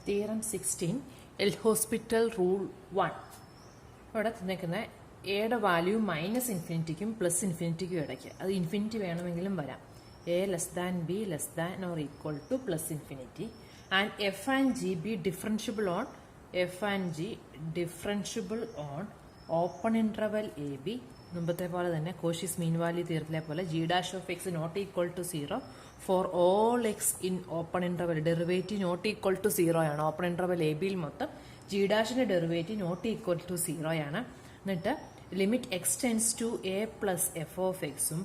Theorem 16 L'Hospital rule 1. ഇവിടെ തന്നിരിക്കുന്ന എയുടെ വാല്യൂ മൈനസ് ഇൻഫിനിറ്റിക്കും പ്ലസ് ഇൻഫിനിറ്റിക്കും ഇടയ്ക്ക്, അത് ഇൻഫിനിറ്റി വേണമെങ്കിലും വരാം. A less than B less than or equal to plus infinity and F and G be differentiable on open interval A B. മുമ്പത്തെ പോലെ തന്നെ കോഷീസ് മീൻ വാല്യൂ തിയറത്തിലെ പോലെ G dash of X not equal to 0 for all X in open interval. Derivative not equal to 0 ആണ്. Open interval A ബിയിൽ മൊത്തം G ഡാഷിന്റെ derivative not equal to 0 ആണ്. എന്നിട്ട് limit X tends to A plus F of എക്സും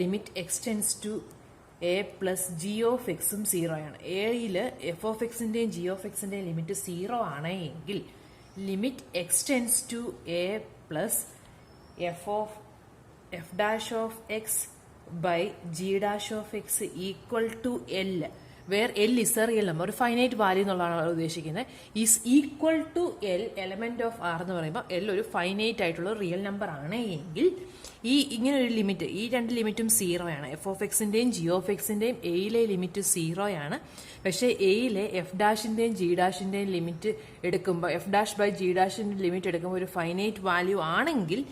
limit X tends to A plus G of എക്സും 0 ആണ്. എയിൽ F of എക്സിന്റെയും ജി ഓഫ് എക്സിന്റെയും ലിമിറ്റ് 0 ആണെങ്കിൽ limit X tends to A plus F dash of X by G dash of X equal to L, where L is a real number, ഒരു finite value എന്നുള്ളതാണ് ഉദ്ദേശിക്കുന്നത്. Is equal to L element of R എന്ന് പറയുമ്പോൾ L ഒരു finite ആയിട്ടുള്ള real number ആണ് എങ്കിൽ ഇങ്ങനെ ഒരു ലിമിറ്റ്, ഈ രണ്ട് ലിമിറ്റും 0 ആണ്. എഫ് ഓഫ് എക്സിന്റെയും ജി ഓഫ് എക്സിന്റെയും എയിലെ ലിമിറ്റ് 0 ആണ്. പക്ഷേ എയിലെ എഫ് ഡാഷിന്റെയും ജി ഡാഷിന്റെയും ലിമിറ്റ് എടുക്കുമ്പോൾ, എഫ് ഡാഷ് ബൈ ജി ഡാഷിന്റെ ലിമിറ്റ് എടുക്കുമ്പോൾ ഒരു ഫൈനൈറ്റ് വാല്യൂ ആണെങ്കിൽ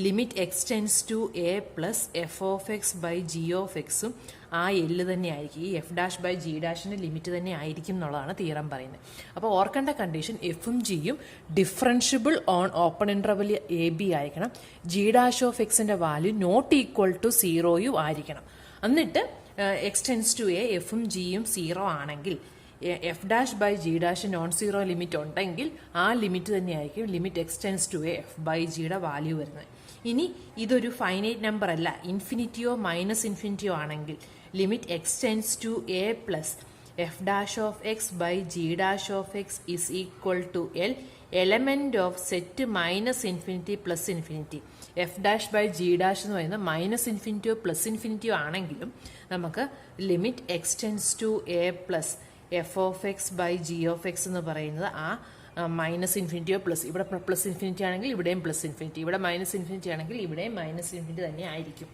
limit X tends to A plus F of X by G of എക്സും ആ എല്ല് തന്നെ ആയിരിക്കും. ഈ എഫ് ഡാഷ് ബൈ ജി ഡാഷിന്റെ ലിമിറ്റ് തന്നെ ആയിരിക്കും എന്നുള്ളതാണ് തിയറം പറയുന്നത്. അപ്പോൾ ഓർക്കേണ്ട കണ്ടീഷൻ എഫും ജിയും differentiable on open interval A B ആയിരിക്കണം. ജി ഡാഷ് ഓഫ് എക്സിന്റെ വാല്യൂ നോട്ട് ഈക്വൽ ടു 0 ആയിരിക്കണം. എന്നിട്ട് എക്സ് ടെൻസ് ടു എ എഫും ജിയും 0 ആണെങ്കിൽ F dash by G dash non 0 limit ഉണ്ടെങ്കിൽ ആ ലിമിറ്റ് തന്നെയായിരിക്കും limit X tends to A F by ജിയുടെ വാല്യൂ വരുന്നത്. ഇനി ഇതൊരു ഫൈനൈറ്റ് നമ്പർ അല്ല, ഇൻഫിനിറ്റിയോ മൈനസ് ഇൻഫിനിറ്റിയോ ആണെങ്കിൽ limit X tends to A plus F dash of X by G dash of X is equal to L element of set minus infinity plus infinity. F dash by G dash എന്ന് പറയുന്നത് minus ഇൻഫിനിറ്റിയോ plus ഇൻഫിനിറ്റിയോ ആണെങ്കിലും നമുക്ക് limit X tends to A plus F of X by G of X എന്ന് പറയുന്നത് ആ minus ഇൻഫിനിറ്റിയോ പ്ലസ്, ഇവിടെ പ്ലസ് ഇൻഫിനിറ്റി ആണെങ്കിൽ ഇവിടെയും പ്ലസ് ഇൻഫിനിറ്റി, ഇവിടെ മൈനസ് ഇൻഫിനിറ്റി ആണെങ്കിൽ ഇവിടെയും മൈനസ് ഇൻഫിനിറ്റി തന്നെ ആയിരിക്കും.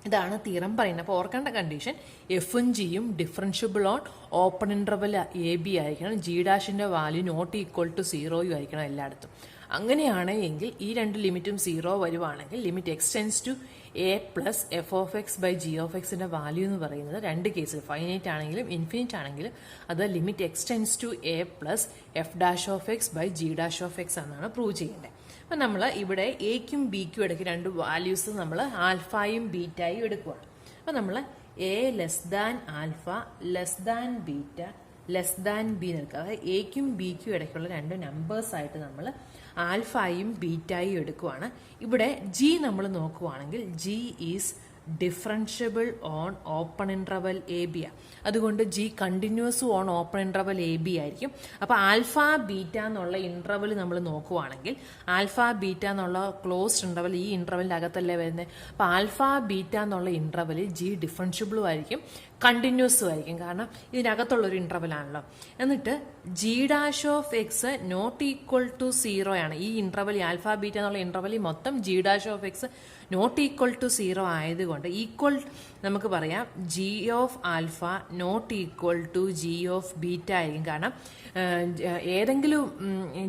ഇതാണ് തിയറം പറയുന്നത്. അപ്പോൾ ഓർക്കേണ്ട കണ്ടീഷൻ എഫും ജിയും differentiable on open interval A B ആയിരിക്കണം. ജി ഡാഷിന്റെ വാല്യൂ നോട്ട് ഈക്വൽ ടു 0 ആയിരിക്കണം എല്ലായിടത്തും. അങ്ങനെയാണ് എങ്കിൽ ഈ രണ്ട് ലിമിറ്റും 0 വരുവാണെങ്കിൽ limit X tends to A plus F of X by G of എക്സിന്റെ വാല്യൂ എന്ന് പറയുന്നത് രണ്ട് കേസിൽ ഫൈനൈറ്റ് ആണെങ്കിലും ഇൻഫിനിറ്റ് ആണെങ്കിലും അത് limit X tends to A plus F dash of X by G dash of X എന്നാണ് പ്രൂവ് ചെയ്യേണ്ടത്. അപ്പം നമ്മൾ ഇവിടെ എക്കും ബിക്കും ഇടയ്ക്ക് രണ്ട് വാല്യൂസ് നമ്മൾ ആൽഫയും ബീറ്റയും എടുക്കുകയാണ്. അപ്പം നമ്മൾ A less than alpha less than beta less than B എടുക്കുക. അതായത് എക്കും ബിക്കും ഇടയ്ക്കുള്ള രണ്ട് നമ്പേഴ്സ് ആയിട്ട് നമ്മൾ ആൽഫയും ബീറ്റയും എടുക്കുവാണ്. ഇവിടെ ജി നമ്മൾ നോക്കുവാണെങ്കിൽ G is differentiable on open interval A B. അതുകൊണ്ട് G continuous on open interval A B ആയിരിക്കും. അപ്പൊ ആൽഫ ബീറ്റ എന്നുള്ള ഇന്റർവൽ നമ്മൾ നോക്കുവാണെങ്കിൽ ആൽഫ ബീറ്റ എന്നുള്ള ക്ലോസ്ഡ് ഇന്റർവൽ ഈ ഇന്റർവലിന്റെ അകത്തല്ലേ വരുന്നത്. അപ്പൊ ആൽഫ ബീറ്റ എന്നുള്ള ഇന്റർവലിൽ ജി ഡിഫറൻഷ്യബിളും ആയിരിക്കും കണ്ടിന്യൂസും ആയിരിക്കും, കാരണം ഇതിനകത്തുള്ളൊരു ഇന്റർവൽ ആണല്ലോ. എന്നിട്ട് G dash of X not equal to 0 ആണ്. ഈ ഇന്റർവൽ ആൽഫ ബീറ്റ എന്നുള്ള ഇന്റർവലിൽ മൊത്തം G dash of X not equal to 0 ആയതുകൊണ്ട് ഈക്വൽ നമുക്ക് പറയാം G of alpha not equal to G of beta ആയിരിക്കും. കാരണം ഏതെങ്കിലും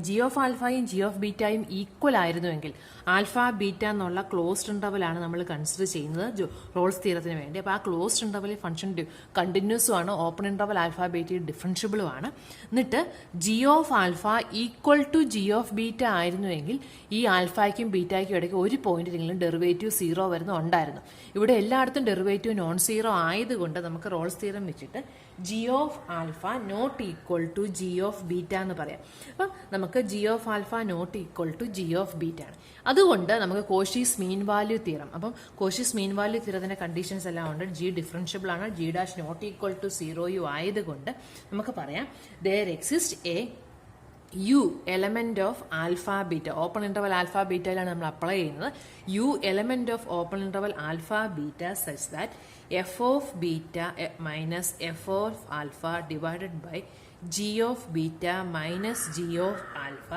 ജി ഓഫ് ആൽഫയും ജി ഓഫ് ബീറ്റയും ഈക്വൽ ആയിരുന്നുവെങ്കിൽ ആൽഫ ബീറ്റ എന്നുള്ള ക്ലോസ്ഡ് ഇന്റർവൽ ആണ് നമ്മൾ കൺസിഡർ ചെയ്യുന്നത് റോൾസ് തിയറത്തിന് വേണ്ടി. അപ്പോൾ ആ ക്ലോസ്ഡ് ഇന്റർവൽ ഫംഗ്ഷൻ കണ്ടിന്യൂസും ആണ്, ഓപ്പൺ ഇന്റർവൽ ആൽഫ ബീറ്റ ഡിഫറൻഷ്യബിളും ആണ്. എന്നിട്ട് G of alpha equal to G of beta ആയിരുന്നുവെങ്കിൽ ഈ ആൽഫയ്ക്കും ബീറ്റയ്ക്കും ഇടയ്ക്ക് ഒരു പോയിന്റിലെങ്കിലും ഡെറിവേറ്റീവ് 0 വരുന്ന ഉണ്ടായിരുന്നു. ഇവിടെ എല്ലായിടത്തും ഡെറിവേറ്റീവ് നോൺ 0 ആയതുകൊണ്ട് നമുക്ക് റോൾസ് തിയറം വെച്ചിട്ട് G of alpha not equal to G of beta എന്ന് പറയാം. അപ്പം നമുക്ക് G of alpha not equal to G of beta ആണ്. അതുകൊണ്ട് നമുക്ക് കോഷീസ് മീൻ വാല്യൂ തിയറം, അപ്പം കോഷീസ് മീൻ വാല്യൂ തിയറത്തിന്റെ കണ്ടീഷൻസ് എല്ലാം ഉണ്ട്. ജി ഡിഫറൻഷ്യബിൾ ആണ്, G dash not equal to 0 ആയതുകൊണ്ട് നമുക്ക് പറയാം there exists a U element of alpha beta. Open interval alpha ബീറ്റയിലാണ് നമ്മൾ അപ്ലൈ ചെയ്യുന്നത്. U element of open interval alpha beta such that F of beta minus F of alpha divided by G of beta minus G of alpha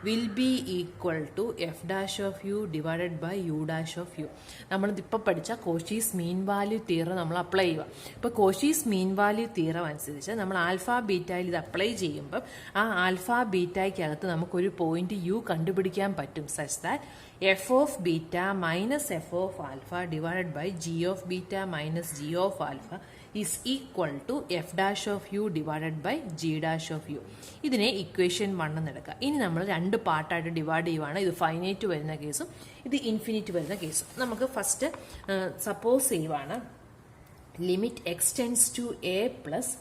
will be equal to F dash of U divided by U dash of U. നമ്മളിപ്പോൾ പഠിച്ച Cauchy's mean value theorem നമ്മൾ apply ചെയ്യുക. ഇപ്പോൾ Cauchy's mean value theorem അനുസരിച്ച് നമ്മൾ alpha ബീറ്റയിൽ ഇത് apply ചെയ്യുമ്പം ആ ആൽഫ ബീറ്റയ്ക്കകത്ത് നമുക്കൊരു പോയിന്റ് യു കണ്ടുപിടിക്കാൻ പറ്റും such that F of beta minus F of alpha divided by G of beta minus G of alpha is equal to f dash of u divided by g dash of u. ഇതിനെ equation 1 എന്ന് എടുക്കുക. ഇനി നമ്മൾ രണ്ട് പാർട്ടായിട്ട് divide ചെയ്യുവാണ്. ഇത് finite വരുന്ന കേസും ഇത് ഇൻഫിനിറ്റ് വരുന്ന കേസും. നമുക്ക് ഫസ്റ്റ് സപ്പോസ് ചെയ്യുവാണ് limit X tends to A plus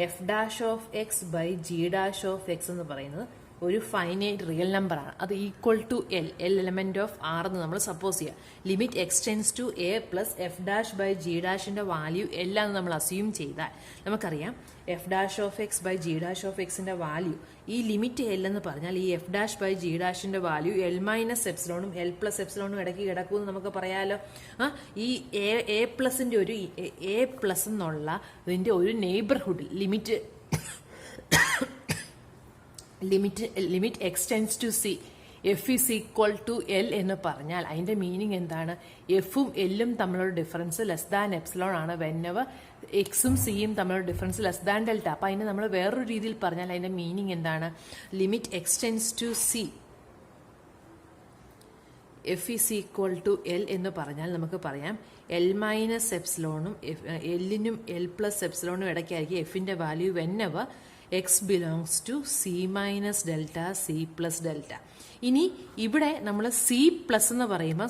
F dash of X by G dash of X എന്ന് പറയുന്നത് ഒരു ഫൈനൈറ്റ് റിയൽ നമ്പറാണ്. അത് equal to L element of R എന്ന് നമ്മൾ സപ്പോസ് ചെയ്യുക. Limit X tends to A plus F dash by G ഡാഷിന്റെ value എല്ലാം നമ്മൾ അസ്യൂം ചെയ്താൽ നമുക്കറിയാം F dash of X by G dash of എക്സിന്റെ വാല്യൂ ഈ ലിമിറ്റ് എൽ എന്ന് പറഞ്ഞാൽ ഈ എഫ് ഡാഷ് ബൈ ജി ഡാഷിന്റെ വാല്യൂ എൽ മൈനസ് എപ്സിലോണും എൽ പ്ലസ് എപ്സിലോണും ഇടയ്ക്ക് കിടക്കുമെന്ന് നമുക്ക് പറയാലോ. ഈ എ പ്ലസിന്റെ ഒരു എ പ്ലസ് എന്നുള്ള ഇതിന്റെ ഒരു നെയ്ബർഹുഡിൽ limit X tends to C F is equal to L എന്ന് പറഞ്ഞാൽ അതിന്റെ മീനിങ് എന്താണ്? എഫും എല്ലും തമ്മിലുള്ള ഡിഫറൻസ് ലെസ് ദാൻ എപ്സിലോൺ ആണ് വെന്നെവർ എക്സും സിയും തമ്മിലുള്ള ഡിഫറൻസ് ലെസ് ദാൻ ഡെൽറ്റ. അപ്പൊ അതിന് നമ്മൾ വേറൊരു രീതിയിൽ പറഞ്ഞാൽ അതിന്റെ മീനിങ് എന്താണ്? Limit X tends to C F is equal to L എന്ന് പറഞ്ഞാൽ നമുക്ക് പറയാം എൽ മൈനസ് എപ്സിലോണും എല്ലിനും എൽ പ്ലസ് എപ്സിലോണും ഇടയ്ക്കായിരിക്കും എഫിന്റെ value whenever X belongs to C minus delta C plus delta. ഇനി ഇവിടെ നമ്മൾ സി പ്ലസ് എന്ന് പറയുമ്പോൾ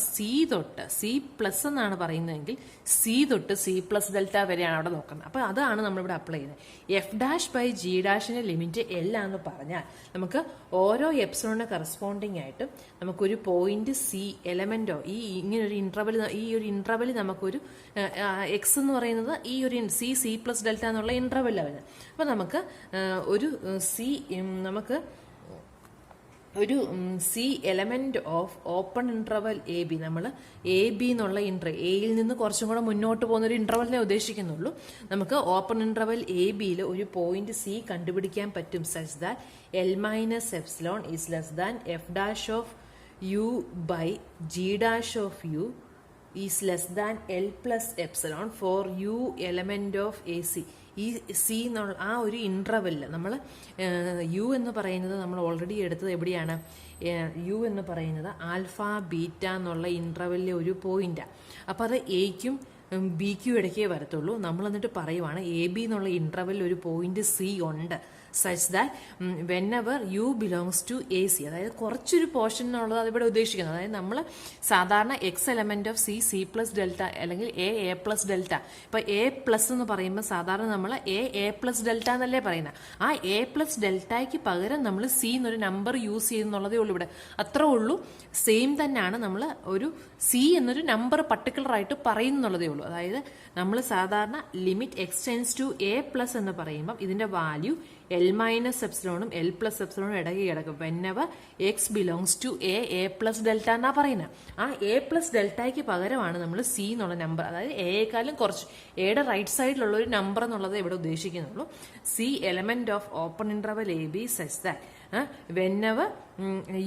സി പ്ലസ് എന്നാണ് പറയുന്നതെങ്കിൽ സി തൊട്ട് സി പ്ലസ് ഡെൽറ്റ വരെയാണ് അവിടെ നോക്കുന്നത്. അപ്പോൾ അതാണ് നമ്മളിവിടെ അപ്ലൈ ചെയ്യുന്നത്. എഫ് ഡാഷ് ബൈ ജി ഡാഷിന്റെ ലിമിറ്റ് എൽ ആണെന്ന് പറഞ്ഞാൽ നമുക്ക് ഓരോ എപ്സിലോണിന് കറസ്പോണ്ടിങ് ആയിട്ടും നമുക്കൊരു പോയിന്റ് സി എലമെന്റോ ഇങ്ങനൊരു ഇന്റർവെൽ നമുക്കൊരു എക്സ് എന്ന് പറയുന്നത് ഈ ഒരു സി പ്ലസ് ഡെൽറ്റ എന്നുള്ള ഇന്റർവെല്ലാണ് വരുന്നത്. അപ്പോൾ നമുക്ക് ഒരു C element of open interval A B, നമ്മൾ എ ബി എന്നുള്ള എയിൽ നിന്ന് കുറച്ചും കൂടെ മുന്നോട്ട് പോകുന്ന ഒരു ഇന്റർവെലിനെ ഉദ്ദേശിക്കുന്നുള്ളൂ. നമുക്ക് ഓപ്പൺ ഇന്റർവൽ എ ബിയിൽ ഒരു പോയിന്റ് സി കണ്ടുപിടിക്കാൻ പറ്റും such that L minus epsilon is less than F dash of U by G dash of U is less than L plus epsilon for U element of A C. ഈ C എന്നുള്ള ആ ഒരു ഇന്റർവെല്ലിൽ നമ്മൾ U എന്ന് പറയുന്നത് നമ്മൾ already എടുത്തത് എവിടെയാണ്? യു എന്ന് പറയുന്നത് ആൽഫ ബീറ്റ എന്നുള്ള ഇന്റർവെല്ലിലെ ഒരു പോയിന്റാണ്. അപ്പം അത് എയ്ക്കും ബിക്കും ഇടയ്ക്കേ വരത്തുള്ളൂ. നമ്മൾ എന്നിട്ട് പറയുവാണ് എ ബി എന്നുള്ള ഇന്റർവെല്ലിൽ ഒരു പോയിന്റ് സി ഉണ്ട് such that whenever U belongs to A C, അതായത് കുറച്ചൊരു പോർഷൻ എന്നുള്ളത് അതിവിടെ ഉദ്ദേശിക്കുന്നത്. അതായത് നമ്മൾ സാധാരണ X element of C plus delta അല്ലെങ്കിൽ എ പ്ലസ് ഡെൽറ്റ. ഇപ്പൊ എ പ്ലസ് എന്ന് പറയുമ്പോൾ സാധാരണ നമ്മൾ എ പ്ലസ് ഡെൽറ്റ എന്നല്ലേ പറയുന്നത്. ആ എ പ്ലസ് ഡെൽറ്റയ്ക്ക് പകരം നമ്മൾ സി എന്നൊരു നമ്പർ യൂസ് ചെയ്യുന്നുള്ളതേ ഉള്ളൂ ഇവിടെ. അത്രേ ഉള്ളൂ. സെയിം തന്നെയാണ് നമ്മൾ ഒരു സി എന്നൊരു നമ്പർ പർട്ടിക്കുലർ ആയിട്ട് പറയുന്നുള്ളതേ ഉള്ളൂ. അതായത് നമ്മൾ സാധാരണ limit X tends to A plus എന്ന് പറയുമ്പോൾ ഇതിന്റെ വാല്യൂ എൽ മൈനസ് എപ്സിലോണും എൽ പ്ലസ് എപ്സിലോണും ഇടയ്ക്ക് കിടക്കും whenever X belongs to A plus delta എന്നാ പറയുന്നത്. ആ എ പ്ലസ് ഡെൽറ്റയ്ക്ക് പകരമാണ് നമ്മൾ സി എന്നുള്ള നമ്പർ, അതായത് എയേക്കാളും കുറച്ച് എയുടെ റൈറ്റ് സൈഡിലുള്ള ഒരു നമ്പർ എന്നുള്ളത് ഇവിടെ ഉദ്ദേശിക്കുന്നുള്ളൂ. C element of open interval A B such that whenever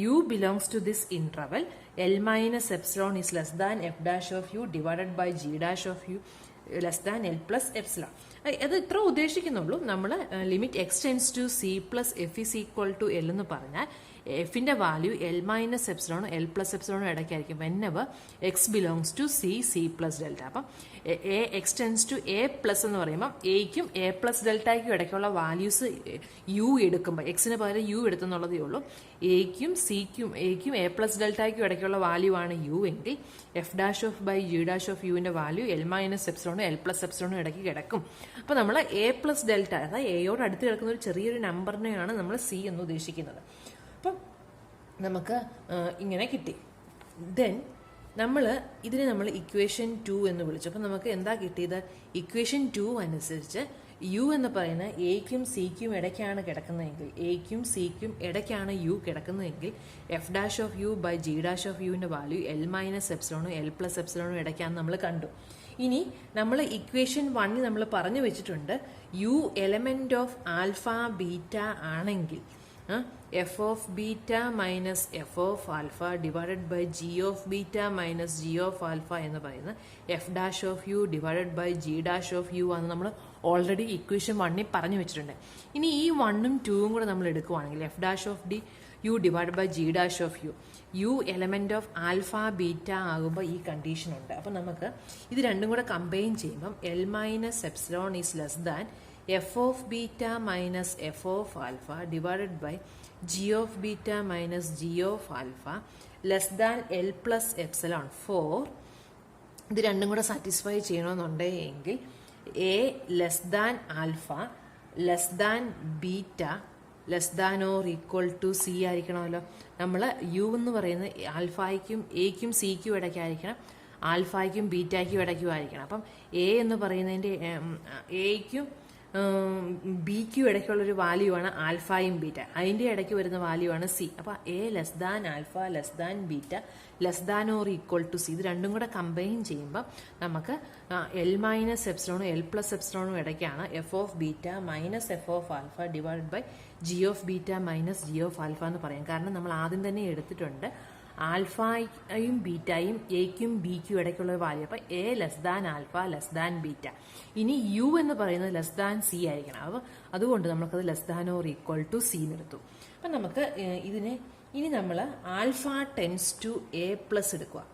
u belongs to this interval, L minus epsilon is less than f dash of u divided by g dash of u less than L plus epsilon. അത് ഇത്ര ഉദ്ദേശിക്കുന്നുള്ളൂ. നമ്മൾ limit X tends to C plus F is equal to L എന്ന് പറഞ്ഞാൽ എഫിന്റെ value L minus എപ്സിലോണും L plus എപ്സിലോണും ഇടയ്ക്കായിരിക്കും whenever X belongs to C plus delta. അപ്പം A X tends to A plus എന്ന് പറയുമ്പോൾ എയ്ക്കും എ പ്ലസ് ഡെൽറ്റയ്ക്കും ഇടയ്ക്കുള്ള വാല്യൂസ് യു എടുക്കുമ്പോൾ എക്സിന് പകരം യു എടുത്തെന്നുള്ളതേ ഉള്ളൂ. എയ്ക്കും എ പ്ലസ് ഡെൽറ്റയ്ക്കും ഇടയ്ക്കുള്ള വാല്യൂ ആണ് യു എങ്കിൽ F dash of by G dash of യുവിന്റെ വാല്യൂ എൽ മൈനസ് എപ്സിലോണും എൽ പ്ലസ് എപ്സിലോണും ഇടയ്ക്ക് കിടക്കും. അപ്പോൾ നമ്മൾ എ പ്ലസ് ഡെൽറ്റ, അതായത് എയോട് അടുത്ത് കിടക്കുന്ന ഒരു ചെറിയൊരു നമ്പറിനെയാണ് നമ്മൾ സി എന്ന് ഉദ്ദേശിക്കുന്നത്. അപ്പം നമുക്ക് ഇങ്ങനെ കിട്ടി. ദെൻ ഇതിനെ നമ്മൾ ഇക്വേഷൻ 2 എന്ന് വിളിച്ചു. അപ്പം നമുക്ക് എന്താ കിട്ടിയത്? ഇക്വേഷൻ 2 അനുസരിച്ച് യു എന്ന് പറയുന്ന എയ്ക്കും സിക്കും ഇടയ്ക്കാണ് യു കിടക്കുന്നതെങ്കിൽ F dash of U by G dash of യുവിന്റെ വാല്യൂ എൽ മൈനസ് എപ്സിലോണും എൽ പ്ലസ് എപ്സിലോണും ഇടയ്ക്കാന്ന് നമ്മൾ കണ്ടു. ഇനി നമ്മൾ ഇക്വേഷൻ 1 നമ്മൾ പറഞ്ഞു വെച്ചിട്ടുണ്ട് U element of alpha beta ആണെങ്കിൽ F of beta minus F of alpha divided by G of beta minus G of alpha എന്ന് പറയുന്നത് F dash of U divided by G dash of U ആണ് നമ്മൾ already equation 1 പറഞ്ഞു വെച്ചിട്ടുണ്ട്. ഇനി ഈ 1ഉം 2ഉം കൂടെ നമ്മൾ എടുക്കുവാണെങ്കിൽ F dash of D U divide by G dash of U, U element of alpha beta ആകുമ്പോൾ ഈ കണ്ടീഷൻ ഉണ്ട്. അപ്പം നമുക്ക് ഇത് രണ്ടും കൂടെ കമ്പൈൻ ചെയ്യുമ്പം L minus epsilon is less than F of beta minus F of alpha divided by G of beta minus G of alpha less than L plus epsilon for. ഇത് രണ്ടും കൂടെ സാറ്റിസ്ഫൈ ചെയ്യണമെന്നുണ്ടെങ്കിൽ A less than alpha less than beta less than or equal to C ആയിരിക്കണമല്ലോ. നമ്മൾ U എന്ന് പറയുന്നത് ആൽഫയ്ക്കും എയ്ക്കും സിക്കും ഇടയ്ക്കായിരിക്കണം, ആൽഫയ്ക്കും ബീറ്റയ്ക്കും ഇടയ്ക്കും ആയിരിക്കണം. അപ്പം എ എന്ന് പറയുന്നതിൻ്റെ എയ്ക്കും ബിക്കും ഇടയ്ക്കുള്ളൊരു വാല്യൂ ആണ് ആൽഫയും ബീറ്റ, അതിൻ്റെ ഇടയ്ക്ക് വരുന്ന വാല്യൂ ആണ് സി. അപ്പോൾ A less than alpha less than beta less than or equal to C. ഇത് രണ്ടും കൂടെ കമ്പൈൻ ചെയ്യുമ്പോൾ നമുക്ക് എൽ മൈനസ് എപ്സിലോണും എൽ പ്ലസ് എപ്സിലോണും ഇടയ്ക്കാണ് F of beta minus F of alpha divide by G of beta minus G of alpha എന്ന് പറയും. കാരണം നമ്മൾ ആദ്യം തന്നെ എടുത്തിട്ടുണ്ട് ആൽഫയും ബീറ്റയും എയ്ക്കും ബിക്കും ഇടയ്ക്കുള്ള വാല്യൂ. അപ്പം A less than alpha less than beta. ഇനി യു എന്ന് പറയുന്നത് ലെസ് ദാൻ സി ആയിരിക്കണം. അപ്പോൾ അതുകൊണ്ട് നമുക്കത് less than or equal to C എടുത്തു. അപ്പം നമുക്ക് ഇതിനെ ഇനി നമ്മൾ alpha tends to A plus എടുക്കുക.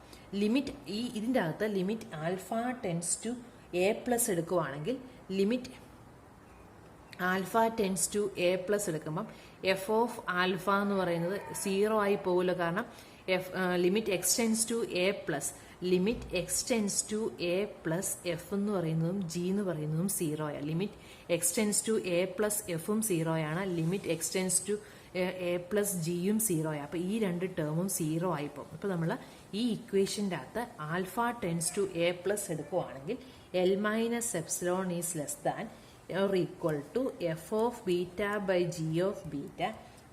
ലിമിറ്റ് ഇതിൻ്റെ അകത്ത് limit alpha tends to A plus എടുക്കുവാണെങ്കിൽ limit alpha tends to A plus എടുക്കുമ്പം എഫ് ഓഫ് ആൽഫ എന്ന് പറയുന്നത് 0 ആയി പോകില്ല. കാരണം limit X tends to A plus limit X tends to A plus F എന്ന് പറയുന്നതും ജി എന്ന് പറയുന്നതും 0 ആണ്. Limit X tends to A plus എഫും 0 ആണ്, limit X tends to A plus ജിയും 0 ആണ്. അപ്പോൾ ഈ രണ്ട് ടേമും 0 ആയിപ്പോകും. അപ്പോൾ നമ്മൾ ഈ ഇക്വേഷൻ്റെ അകത്ത് alpha tends to A plus എടുക്കുവാണെങ്കിൽ L minus epsilon is less than or equal to f of beta by g of beta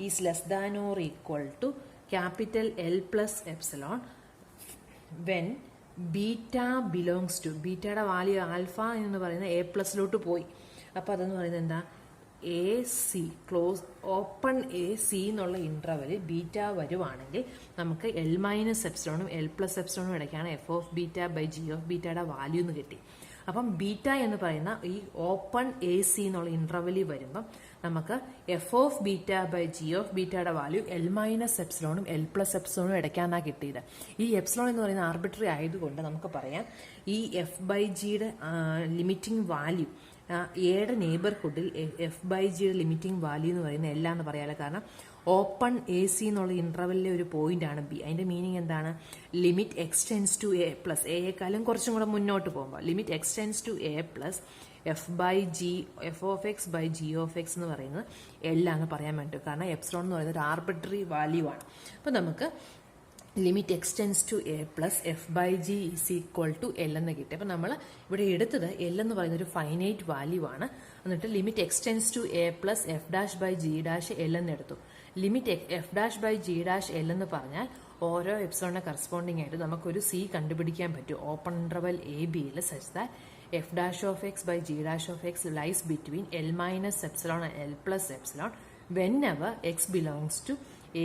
is less than or equal to capital L plus epsilon when beta belongs to ബീറ്റയുടെ value alpha എന്ന് പറയുന്നത് A പ്ലസിലോട്ട് പോയി. അപ്പോൾ അതെന്ന് പറയുന്നത് എന്താ, A C close open A C എന്നുള്ള ഇൻ്റർവെലിൽ ബീറ്റ വരുവാണെങ്കിൽ നമുക്ക് എൽ മൈനസ് എപ്സിലോണും എൽ പ്ലസ് എപ്സിലോണും ഇടയ്ക്കാണ് F of beta by G of ബീറ്റയുടെ വാല്യൂ എന്ന് കിട്ടി. അപ്പം ബീറ്റ എന്ന് പറയുന്ന ഈ ഓപ്പൺ എ സി എന്നുള്ള ഇൻ്റർവെലിൽ വരുമ്പം നമുക്ക് F of beta by G of ബീറ്റയുടെ വാല്യൂ എൽ മൈനസ് എപ്സിലോണും എൽ പ്ലസ് എപ്സിലോണും ഇടയ്ക്കാന്നാണ് കിട്ടിയത്. ഈ എപ്സിലോൺ എന്ന് പറയുന്ന ആർബിട്രറി ആയതുകൊണ്ട് നമുക്ക് പറയാം ഈ എഫ് ബൈ ജിയുടെ ലിമിറ്റിംഗ് വാല്യൂ എയുടെ നെയ്ബർഹുഡിൽ എഫ് ബൈ ജിയുടെ ലിമിറ്റിംഗ് വാല്യൂ എന്ന് പറയുന്നത് എല്ലാം എന്ന് പറയാമല്ലോ. കാരണം ഓപ്പൺ എ സി എന്നുള്ള ഇൻ്റർവെല്ലിലെ ഒരു പോയിന്റ് ആണ് ബി. അതിൻ്റെ മീനിങ് എന്താണ്, limit X tends to A plus എയേക്കാളും കുറച്ചും കൂടെ മുന്നോട്ട് പോകുമ്പോൾ limit X tends to A plus F by G F of X by G of X എന്ന് പറയുന്നത് എല്ലാന്ന് പറയാൻ പറ്റും. കാരണം എപ്സിലോൺ എന്ന് പറയുന്നത് ഒരു ആർബിട്രറി വാല്യൂ ആണ്. അപ്പോൾ നമുക്ക് limit X tends to A plus F by G is equal to L എന്ന് കിട്ടി. അപ്പം നമ്മൾ ഇവിടെ എടുത്തത് എൽ എന്ന് പറയുന്ന ഒരു ഫൈനൈറ്റ് വാല്യൂ ആണ്. എന്നിട്ട് limit X tends to A plus F dash by G dash L എന്ന് എടുത്തു. Limit F dash by G dash L എന്ന് പറഞ്ഞാൽ ഓരോ എപ്സിലോണിനെ കറസ്പോണ്ടിങ് ആയിട്ട് നമുക്കൊരു സി കണ്ടുപിടിക്കാൻ പറ്റും ഓപ്പൺ ഇന്റർവൽ എ ബിയിൽ such that f dash of X by G dash of x lies between l minus epsilon and l plus epsilon whenever x belongs to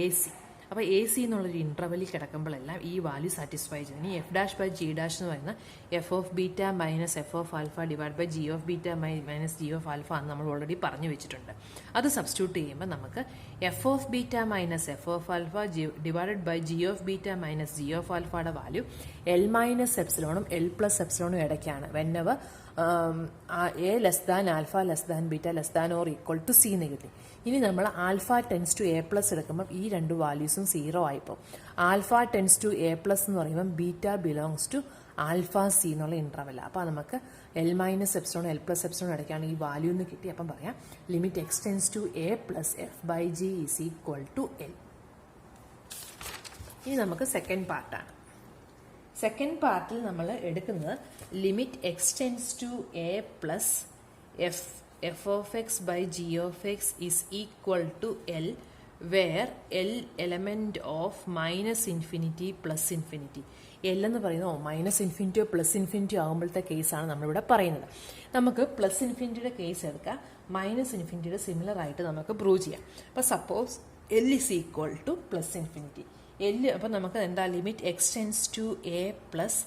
A c. അപ്പോൾ a c എന്നുള്ളൊരു ഇൻ്റർവെല്ലിൽ കിടക്കുമ്പോഴെല്ലാം ഈ value satisfy ചെയ്യും. ഇനി f dash by G dash എന്ന് പറയുന്ന f of beta minus F of alpha divide by G of beta minus G of alpha എന്ന് നമ്മൾ ഓൾറെഡി പറഞ്ഞു വെച്ചിട്ടുണ്ട്. അത് സബ്സ്റ്റിറ്റ്യൂട്ട് ചെയ്യുമ്പോൾ നമുക്ക് F of beta minus F of alpha divided by G of beta minus G of ആൽഫയുടെ value L minus എപ്സിലോണും L plus എപ്സിലോണും ഇടയ്ക്കാണ്. Whenever A less than alpha less than beta less than or equal to C എന്ന് കിട്ടി. ഇനി നമ്മൾ alpha tends to A plus എടുക്കുമ്പോൾ ഈ രണ്ട് വാല്യൂസും 0 ആയിപ്പോൾ alpha tends to A plus എന്ന് പറയുമ്പോൾ beta belongs to alpha c എന്നുള്ള ഇൻ്റർവെൽ. അപ്പോൾ നമുക്ക് L minus epsilon l plus epsilon ഇടയ്ക്കാണ് ഈ വാല്യൂ എന്ന് കിട്ടി. അപ്പം പറയാം limit X tends to A plus F by G is equal to l. ഇനി നമുക്ക് സെക്കൻഡ് പാർട്ടാണ്. സെക്കൻഡ് പാർട്ടിൽ നമ്മൾ എടുക്കുന്നത് limit X tends to A plus F of X by G of x is equal to L where l element of minus infinity plus infinity. L എന്ന് പറയുന്നത് minus ഇൻഫിനിറ്റിയോ plus ഇൻഫിനിറ്റിയോ ആകുമ്പോഴത്തെ കേസാണ് നമ്മളിവിടെ പറയുന്നത്. നമുക്ക് പ്ലസ് ഇൻഫിനിറ്റിയുടെ കേസ് എടുക്കാം. മൈനസ് ഇൻഫിനിറ്റിയുടെ സിമിലർ ആയിട്ട് നമുക്ക് പ്രൂവ് ചെയ്യാം. അപ്പോൾ suppose l is equal to plus infinity. L അപ്പോൾ നമുക്ക് എന്താ limit X tends to A plus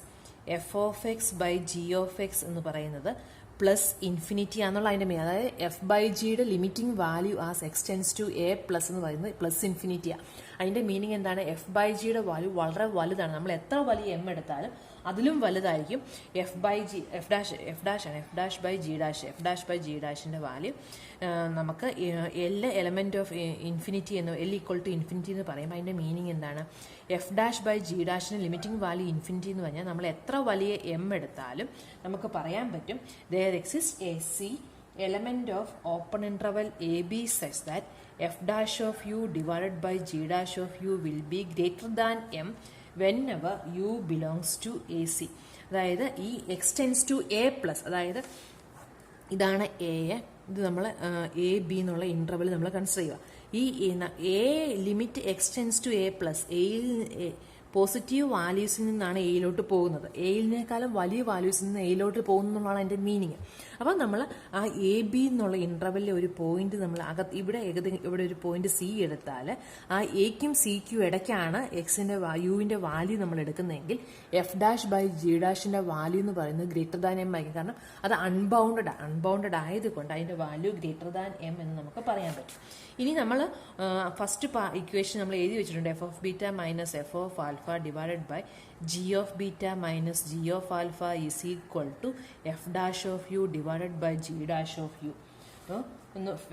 F of X by G of X എന്ന് പറയുന്നത് പ്ലസ് ഇൻഫിനിറ്റി ആണെന്നുള്ള അതിൻ്റെ മീനിങ്. അതായത് എഫ് ബൈ ജിയുടെ limiting value as x tends to A plus എന്ന് പറയുന്നത് പ്ലസ് ഇൻഫിനിറ്റിയാണ്. അതിൻ്റെ മീനിങ് എന്താണ്? എഫ് ബൈ ജിയുടെ വാല്യൂ വളരെ വലുതാണ്. നമ്മൾ എത്ര വലിയ എം എടുത്താലും അതിലും വലുതായിരിക്കും F by G. F dash by G ഡാഷിൻ്റെ വാല്യൂ നമുക്ക് എൽ എലമെൻറ്റ് ഓഫ് ഇൻഫിനിറ്റി എന്ന് എൽ ഈക്വൽ ടു ഇൻഫിനിറ്റി എന്ന് പറയുമ്പോൾ അതിൻ്റെ മീനിങ് എന്താണ്? എഫ് ഡാഷ് ബൈ ജി ഡാഷിന് ലിമിറ്റിംഗ് വാല്യൂ ഇൻഫിനിറ്റി എന്ന് പറഞ്ഞാൽ നമ്മൾ എത്ര വലിയ എം എടുത്താലും നമുക്ക് പറയാൻ പറ്റും there exists a C element of open interval AB such that f dash of u divided by g dash of u will be greater than m whenever u belongs to AC. അതായത് ഈ x tends to A plus, അതായത് ഇതാണ് a, ഇത് നമ്മൾ a b എന്നുള്ള interval നമ്മൾ consider ചെയ്യുക. ഈ a limit X tends to A plus എയിൽ പോസിറ്റീവ് വാല്യൂസിൽ നിന്നാണ് എയിലോട്ട് പോകുന്നത്. എയിലിനേക്കാളും വലിയ വാല്യൂസിൽ നിന്ന് എയിലോട്ട് പോകുന്നതാണ് അതിൻ്റെ മീനിങ്. അപ്പം നമ്മൾ ആ എ ബി എന്നുള്ള ഇൻ്റർവെല്ലിൽ ഒരു പോയിന്റ് നമ്മൾ ഇവിടെ ഇവിടെ ഒരു പോയിന്റ് സി എടുത്താൽ ആ എക്കും സിക്കും ഇടയ്ക്കാണ് എക്സിൻ്റെ യുവിൻ്റെ വാല്യൂ നമ്മൾ എടുക്കുന്നതെങ്കിൽ എഫ് ഡാഷ് ബൈ ജി ഡാഷിൻ്റെ വാല്യൂ എന്ന് പറയുന്നത് ഗ്രേറ്റർ ദാൻ എം ആയിരിക്കും. കാരണം അത് അൺബൗണ്ടഡ് ആയതുകൊണ്ട് അതിൻ്റെ വാല്യൂ ഗ്രേറ്റർ ദാൻ എം എന്ന് നമുക്ക് പറയാൻ പറ്റും. ഇനി നമ്മൾ ഫസ്റ്റ് ഇക്വേഷൻ നമ്മൾ എഴുതി വെച്ചിട്ടുണ്ട്. F of beta minus F of alpha divided by G of beta minus G of alpha is equal to F dash of U divided by G dash of u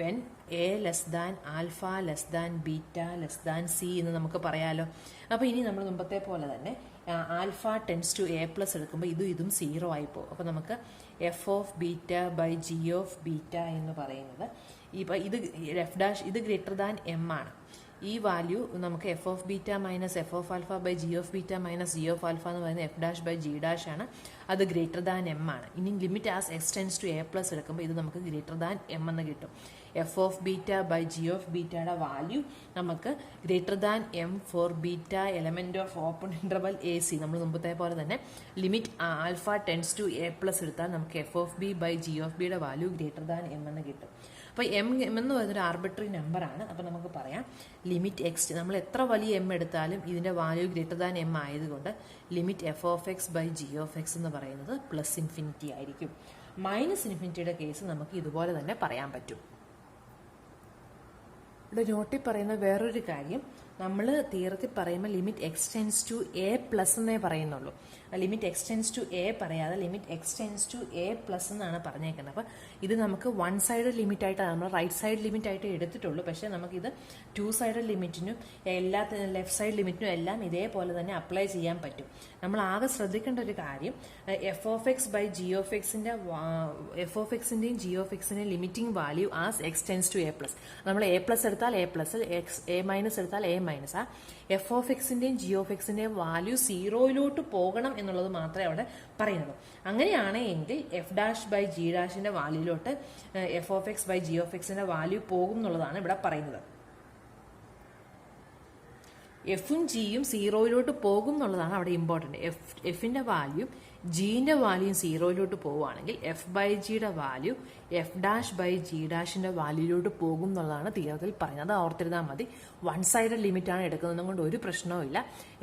when a less than alpha less than beta less than c എന്ന് നമുക്ക് പറയാലോ. അപ്പോൾ ഇനി നമ്മൾ മുമ്പത്തെ പോലെ തന്നെ alpha tends to A plus എടുക്കുമ്പോൾ ഇതും സീറോ ആയി പോകും. അപ്പോൾ നമുക്ക് F of beta by G of beta എന്ന് പറയുന്നത് ഇപ്പോൾ ഇത് എഫ് ഡാഷ് ഇത് ഗ്രേറ്റർ ദാൻ എം ആണ്. ഈ വാല്യൂ നമുക്ക് F of beta minus F of alpha by G of beta minus G of alpha എന്ന് പറയുന്നത് F dash by G dash ആണ്. അത് ഗ്രേറ്റർ ദാൻ എം ആണ്. ഇനി limit as x tends to A plus എടുക്കുമ്പോൾ ഇത് നമുക്ക് ഗ്രേറ്റർ ദാൻ എം എന്ന് കിട്ടും. F of beta by G of ബീറ്റയുടെ വാല്യൂ നമുക്ക് greater than m for beta element of open interval a c. നമ്മൾ മുമ്പത്തെ പോലെ തന്നെ limit alpha tends to A plus എടുത്താൽ നമുക്ക് F of b by G of ബിയുടെ വാല്യൂ ഗ്രേറ്റർ ദാൻ എം എന്ന് കിട്ടും. അപ്പോൾ എം എന്ന് പറയുന്നൊരു ആർബിട്രറി നമ്പറാണ്. അപ്പോൾ നമുക്ക് പറയാം ലിമിറ്റ് എക്സ്, നമ്മൾ എത്ര വലിയ എം എടുത്താലും ഇതിൻ്റെ വാല്യൂ ഗ്രേറ്റർ ദാൻ എം ആയതുകൊണ്ട് limit f of X by G of X എന്ന് പറയുന്നത് പ്ലസ് ഇൻഫിനിറ്റി ആയിരിക്കും. മൈനസ് ഇൻഫിനിറ്റിയുടെ കേസ് നമുക്ക് ഇതുപോലെ തന്നെ പറയാൻ പറ്റും. ഇവിടെ നോട്ടിൽ പറയുന്ന വേറൊരു കാര്യം, നമ്മൾ തിയറത്തിൽ പറയുമ്പോൾ limit X tends to A plus എന്നേ പറയുന്നുള്ളൂ. Limit X tends to A പറയാതെ limit X tends to A plus എന്നാണ് പറഞ്ഞേക്കുന്നത്. അപ്പോൾ ഇത് നമുക്ക് വൺ സൈഡ് ലിമിറ്റ് ആയിട്ടാണ് നമ്മൾ റൈറ്റ് സൈഡ് ലിമിറ്റ് ആയിട്ട് എടുത്തിട്ടുള്ളൂ. പക്ഷേ നമുക്കിത് ടു സൈഡ് ലിമിറ്റിനും ലെഫ്റ്റ് സൈഡ് ലിമിറ്റിനും എല്ലാം ഇതേപോലെ തന്നെ അപ്ലൈ ചെയ്യാൻ പറ്റും. നമ്മൾ ആകെ ശ്രദ്ധിക്കേണ്ട ഒരു കാര്യം, F of X by G of എക്സിൻ്റെ എഫ് ഓഫ് എക്സിൻ്റെയും ജി ഓഫ് എക്സിൻ്റെയും limiting value as x tends to A plus. നമ്മൾ എ പ്ലസ് എടുത്താൽ എ പ്ലസ്, എ മൈനസ് എടുത്താൽ എ മൈനസ്. ആ എഫ് ഓഫ് എക്സിൻ്റെയും ജി ഓഫ് എക്സിൻ്റെയും വാല്യൂ സീറോയിലോട്ട് പോകണം എന്നുള്ളത് മാത്രമേ അവിടെ പറയുന്നുള്ളൂ. അങ്ങനെയാണ് എങ്കിൽ എഫ് ഡാഷ് ബൈ ജി ഡാഷിന്റെ വാല്യൂയിലോട്ട് F of X by G of എക്സിന്റെ വാല്യൂ പോകും എന്നുള്ളതാണ് ഇവിടെ പറയുന്നത്. എഫും ജിയും സീറോയിലോട്ട് പോകും എന്നുള്ളതാണ് അവിടെ ഇമ്പോർട്ടൻറ്റ്. എഫിന്റെ വാല്യൂ ജിന്റെ വാല്യൂ സീറോയിലോട്ട് പോവുകയാണെങ്കിൽ എഫ് ബൈ ജിയുടെ value F dash by G ഡാഷിന്റെ വാല്യൂയിലോട്ട് പോകും എന്നുള്ളതാണ് തിയറത്തിൽ പറയുന്നത്. അത് ഓർത്തിരുന്നാൽ മതി. വൺ സൈഡ് ലിമിറ്റ് ആണ് എടുക്കുന്നത് കൊണ്ട് ഒരു പ്രശ്നവും ഇല്ല.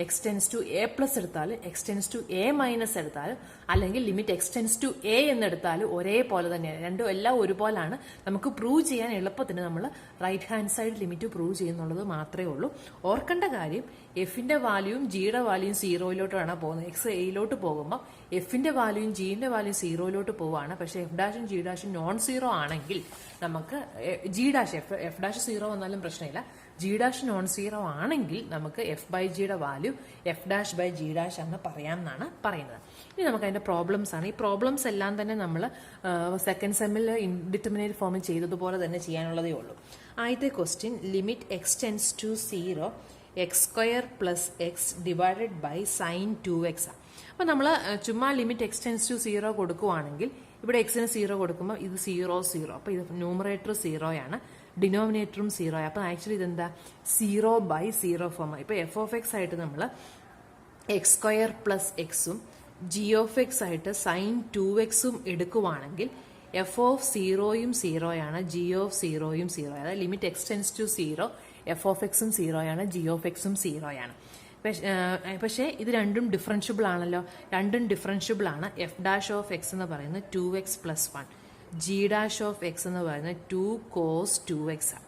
X tends to A plus എടുത്താലും x tends to A minus എടുത്താലും അല്ലെങ്കിൽ limit X tends to A എന്നെടുത്താലും ഒരേപോലെ തന്നെയാണ്. രണ്ടും എല്ലാം ഒരുപോലാണ്. നമുക്ക് പ്രൂവ് ചെയ്യാൻ എളുപ്പത്തിന് നമ്മൾ right hand side limit prove ചെയ്യുന്നുള്ളത് മാത്രമേ ഉള്ളൂ. ഓർക്കേണ്ട കാര്യം, എഫിന്റെ വാല്യൂയും ജിയുടെ വാല്യൂയും സീറോയിലോട്ടാണ് പോകുന്നത്. എക്സ് എയിലോട്ട് പോകുമ്പോൾ എഫിന്റെ വാല്യൂയും ജിന്റെ വാല്യൂയും സീറോയിലോട്ട് പോവുകയാണ്. പക്ഷേ എഫ് ഡാഷും ജി ഡാഷും നോൺ സീറോ ആണെങ്കിൽ നമുക്ക് g dash f dash zero വന്നാലും പ്രശ്നമില്ല. ജി ഡാഷ് നോൺ സീറോ ആണെങ്കിൽ നമുക്ക് എഫ് ബൈ ജിയുടെ value F dash by G dash എന്ന് പറയാമെന്നാണ് പറയുന്നത്. ഇനി നമുക്ക് അതിന്റെ പ്രോബ്ലംസ് ആണ്. ഈ പ്രോബ്ലംസ് എല്ലാം തന്നെ നമ്മൾ സെക്കൻഡ് സെമ്മിൽ ഇൻഡിറ്റർമിനേറ്റ് ഫോമിൽ ചെയ്തതുപോലെ തന്നെ ചെയ്യാനുള്ളതേ ഉള്ളൂ. ആദ്യത്തെ question, limit X tends to zero x square plus x divided by sine 2x. അപ്പോൾ നമ്മൾ ചുമ്മാ limit X tends to zero കൊടുക്കുവാണെങ്കിൽ ഇവിടെ എക്സിന് സീറോ കൊടുക്കുമ്പോൾ ഇത് 0 0. അപ്പോൾ ഇത് ന്യൂമറേറ്റർ സീറോയാണ്, ഡിനോമിനേറ്ററും സീറോ. അപ്പോൾ ആക്ച്വലി ഇതെന്താ 0/0 ഫോമാണ്. ഇപ്പോൾ എഫ് ഓഫ് എക്സ് ആയിട്ട് നമ്മൾ എക്സ് സ്ക്വയർ പ്ലസ് എക്സും ജി ഓഫ് എക്സ് ആയിട്ട് സൈൻ 2x എടുക്കുവാണെങ്കിൽ എഫ് ഓഫ് സീറോയും സീറോയാണ്, ജി ഓഫ് സീറോയും സീറോ. അതായത് limit X tends to zero F of എക്സും സീറോയാണ്, ജി ഓഫ് എക്സും സീറോയാണ്. പക്ഷേ ഇത് രണ്ടും ഡിഫറൻഷ്യബിൾ ആണല്ലോ, രണ്ടും ഡിഫറൻഷ്യബിൾ ആണ്. എഫ് ഡാഷ് ഓഫ് എക്സ് എന്ന് പറയുന്നത് 2x + 1, G dash of X എന്ന് പറയുന്നത് 2 cos 2x ആണ്.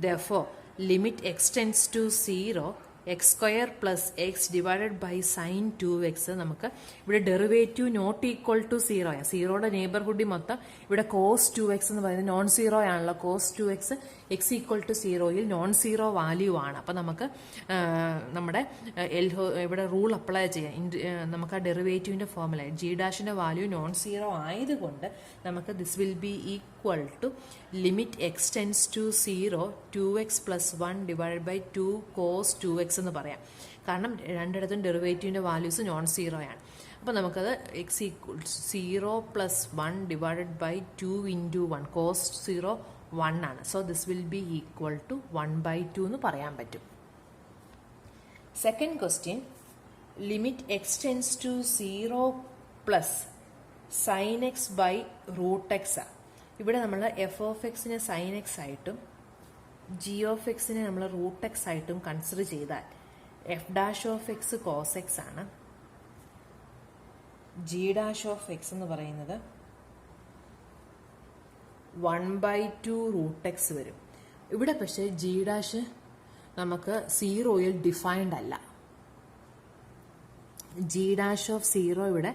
Therefore, limit x tends to 0 x² + x divided by sine 2x. നമുക്ക് ഇവിടെ ഡെറിവേറ്റീവ് നോട്ട് ഈക്വൽ ടു 0 ആണ്. സീറോയുടെ നെയ്ബർഹുഡിൽ മൊത്തം ഇവിടെ cos 2x എന്ന് പറയുന്നത് നോൺ സീറോ ആണല്ലോ. cos 2x x equal to 0യിൽ നോൺ സീറോ വാല്യൂ ആണ്. അപ്പം നമുക്ക് നമ്മുടെ ഇവിടെ റൂൾ അപ്ലൈ ചെയ്യാം. നമുക്ക് ആ ഡെറിവേറ്റീവിൻ്റെ ഫോർമുല ജി ഡാഷിൻ്റെ വാല്യൂ നോൺ സീറോ ആയതുകൊണ്ട് നമുക്ക് this will be equal to limit X tends to 0 2x + 1 divided by 2 cos 2x എന്ന് പറയാം. കാരണം രണ്ടിടത്തും ഡെറിവേറ്റീവിൻ്റെ വാല്യൂസ് നോൺ സീറോ ആണ്. അപ്പോൾ നമുക്കത് x equal 0 + 1 divided by 2 × 1 cos 0 1 ആണ്. So this will be equal to 1/2 എന്ന് പറയാൻ പറ്റും. Second question, limit X tends to 0 + sin x by √x. ഇവിടെ നമ്മൾ എഫ് ഓഫ് എക്സിനെ സൈൻ എക്സ് ആയിട്ടും ജി ഓഫ് എക്സിനെ നമ്മൾ √x ആയിട്ടും കൺസിഡർ ചെയ്താൽ f dash of x cos x ആണ്, ജി ഡാഷ് ഓഫ് എക്സ് എന്ന് പറയുന്നത് 1/2 √x വരും. ഇവിടെ പക്ഷേ ജി ഡാഷ് നമുക്ക് സീറോയിൽ ഡിഫൈൻഡ് അല്ല. ജി ഡാഷ് ഓഫ് 0 ഇവിടെ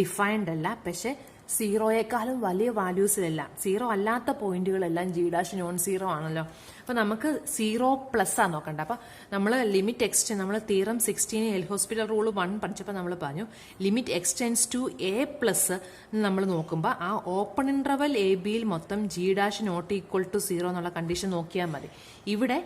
ഡിഫൈൻഡ് അല്ല. പക്ഷെ സീറോയേക്കാളും വലിയ വാല്യൂസിലെല്ലാം സീറോ അല്ലാത്ത പോയിന്റുകളെല്ലാം ജി ഡാഷ് നോൺ സീറോ ആണല്ലോ. അപ്പം നമുക്ക് 0+ നോക്കണ്ട. അപ്പം നമ്മൾ ലിമിറ്റ് എക്സ് നമ്മൾ തീറം 16 എൽ ഹോസ്പിറ്റൽ റൂൾ 1 പഠിച്ചപ്പോൾ നമ്മൾ പറഞ്ഞു limit X tends to A+ നമ്മൾ നോക്കുമ്പോൾ ആ ഓപ്പൺ ഇൻട്രവൽ എ ബിയിൽ മൊത്തം G dash not equal to 0 എന്നുള്ള കണ്ടീഷൻ നോക്കിയാൽ മതി. ഇവിടെ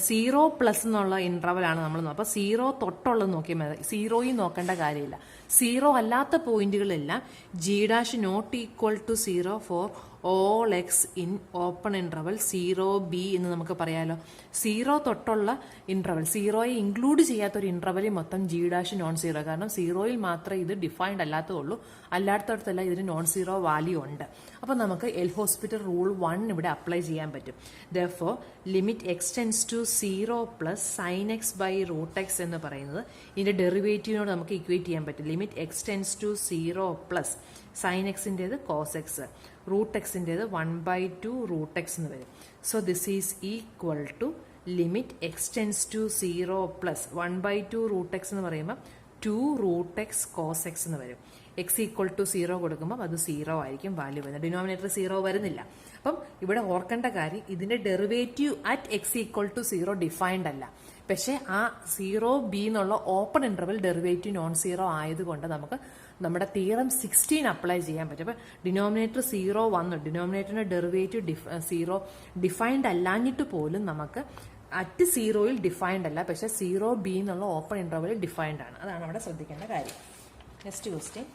0+ എന്നുള്ള ഇൻട്രവലാണ് നമ്മൾ നോക്കുക. അപ്പോൾ 0 തൊട്ടുള്ളത് നോക്കിയാൽ മതി, സീറോയും നോക്കേണ്ട കാര്യമില്ല. സീറോ അല്ലാത്ത പോയിന്റുകളെല്ലാം g dash not equal to 0 for all X in open interval 0b എന്ന് നമുക്ക് പറയാലോ. 0 തൊട്ടുള്ള ഇൻട്രവൽ, സീറോയെ ഇൻക്ലൂഡ് ചെയ്യാത്തൊരു ഇൻട്രവലിൽ മൊത്തം ജി ഡാഷ് നോൺ സീറോ. കാരണം സീറോയിൽ മാത്രമേ ഇത് ഡിഫൈൻഡ് അല്ലാത്തതുള്ളൂ, അല്ലാത്തടത്തെല്ലാം ഇതിന് നോൺ സീറോ വാല്യൂ ഉണ്ട്. അപ്പം നമുക്ക് എൽ ഹോസ്പിറ്റൽ റൂൾ 1 ഇവിടെ അപ്ലൈ ചെയ്യാൻ പറ്റും. Therefore, limit X tends to 0 + sin x by √x എന്ന് പറയുന്നത് ഇതിന്റെ ഡെറിവേറ്റീവിനോട് നമുക്ക് ഇക്വേറ്റ് ചെയ്യാൻ പറ്റും. Limit X tends to 0 + sin x-ൻ്റേത് cos x, √x-ൻ്റേത് 1/2 √x എന്ന് വരും. So this is equal to limit X tends to 0 + 1/2 √x എന്ന് പറയുമ്പോൾ 2 √x cos x എന്ന് വരും. എക്സ് ഈക്വൽ ടു 0 കൊടുക്കുമ്പോൾ അത് 0 ആയിരിക്കും വാല്യൂ വരുന്നത്. ഡിനോമിനേറ്റർ 0 വരുന്നില്ല. അപ്പം ഇവിടെ ഓർക്കേണ്ട കാര്യം ഇതിന്റെ derivative at x equal to 0 defined അല്ല. പക്ഷേ ആ 0b എന്നുള്ള open interval derivative non zero ആയതുകൊണ്ട് നമുക്ക് നമ്മുടെ തിയറം 16 അപ്ലൈ ചെയ്യാൻ പറ്റും. അപ്പം ഡിനോമിനേറ്റർ 0 വന്നു, ഡിനോമിനേറ്ററിന്റെ ഡെറിവേറ്റീവ് 0 ഡിഫൈൻഡ് അല്ലാഞ്ഞിട്ട് പോലും നമുക്ക് അറ്റ് 0യിൽ ഡിഫൈൻഡ് അല്ല, പക്ഷെ 0b എന്നുള്ള ഓപ്പൺ ഇൻട്രവൽ ഡിഫൈൻഡ് ആണ്. അതാണ് അവിടെ ശ്രദ്ധിക്കേണ്ട കാര്യം. Next question,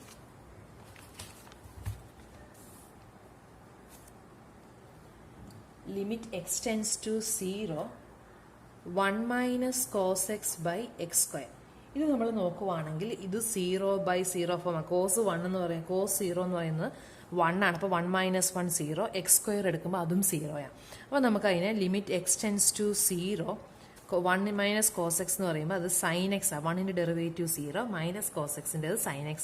limit X tends to 0 1 - cos x by x². ഇത് നമ്മൾ നോക്കുവാണെങ്കിൽ ഇത് 0/0 ഫോം. cos 1 എന്ന് പറയുന്നത് cos 0 എന്ന് പറയുന്നത് 1 ആണ്. അപ്പോൾ 1 - 1 0, x² എടുക്കുമ്പോൾ അതും 0 ആണ്. അപ്പോൾ നമുക്ക് അതിനെ limit X tends to 0 1 - cos x എന്ന് പറയുമ്പോൾ അത് sin x ആണ്. 1ന്റെ ഡെറിവേറ്റീവ് 0 - cos x-ൻ്റെത് sin x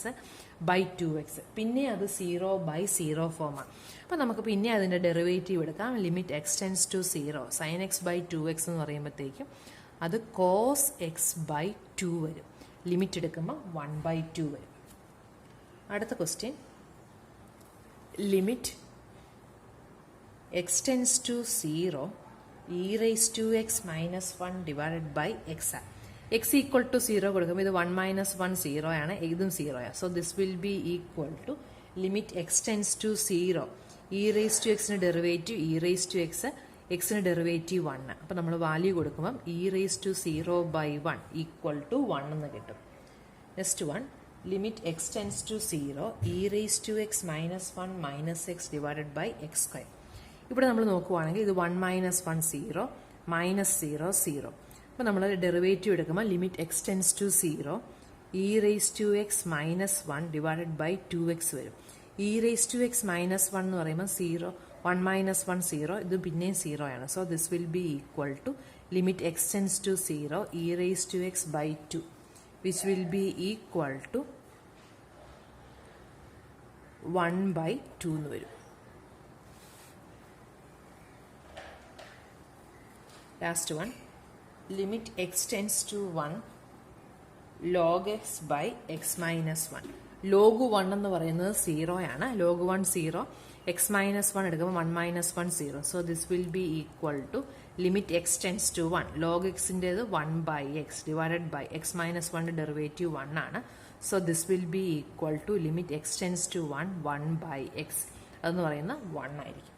ബൈ 2x. പിന്നെ അത് 0/0 ഫോമാണ്. അപ്പോൾ നമുക്ക് പിന്നെ അതിൻ്റെ ഡെറിവേറ്റീവ് എടുക്കാം. Limit X tends to 0 sin x by 2x എന്ന് പറയുമ്പോഴത്തേക്കും അത് cos x ബൈ 2 വരും. ലിമിറ്റ് എടുക്കുമ്പോൾ 1/2 വരും. അടുത്ത question, limit X tends to 0 e⁻x - 1 divided by x. X equal to 0 കൊടുക്കുമ്പോൾ ഇത് 1 - 1 0 ആണ്, ഇതും 0 ആണ്. So this will be equal to limit X tends to 0 e⁻x derivative e⁻x, എക്സിന് ഡെറിവേറ്റീവ് 1. അപ്പം നമ്മൾ വാല്യൂ കൊടുക്കുമ്പം e⁻0/1 ഈക്വൽ ടു 1 എന്ന് കിട്ടും. Next one, limit X tends to 0 e⁻x - 1 - x divided by x². ഇവിടെ നമ്മൾ നോക്കുവാണെങ്കിൽ ഇത് 1 - 1 0 -0 0. അപ്പോൾ നമ്മൾ ഡെറിവേറ്റീവ് എടുക്കുമ്പോൾ limit X tends to 0 e⁻x - 1 divided by 2x വരും. E raise to x minus 1 എന്ന് പറയുമ്പോൾ 0, 1 മൈനസ് 1 0, ഇത് പിന്നെയും 0 ആണ്. So this will be equal to limit X tends to 0 e raise to x by 2 which will be equal to 1/2 എന്ന് വരും. Last one, limit X tends to 1 log x by x minus 1. log 1 എന്ന് പറയുന്നത് 0 ആണ്. log 1 0, x minus 1 എടുക്കുമ്പോൾ 1 minus 1 0. So this will be equal to limit x tends to 1. log x ൻ്റേത് 1 by x divided by x minus 1 derivative 1 ആണ്. So this will be equal to limit x tends to 1 by x എന്ന് പറയുന്നത് 1 ആയിരിക്കും.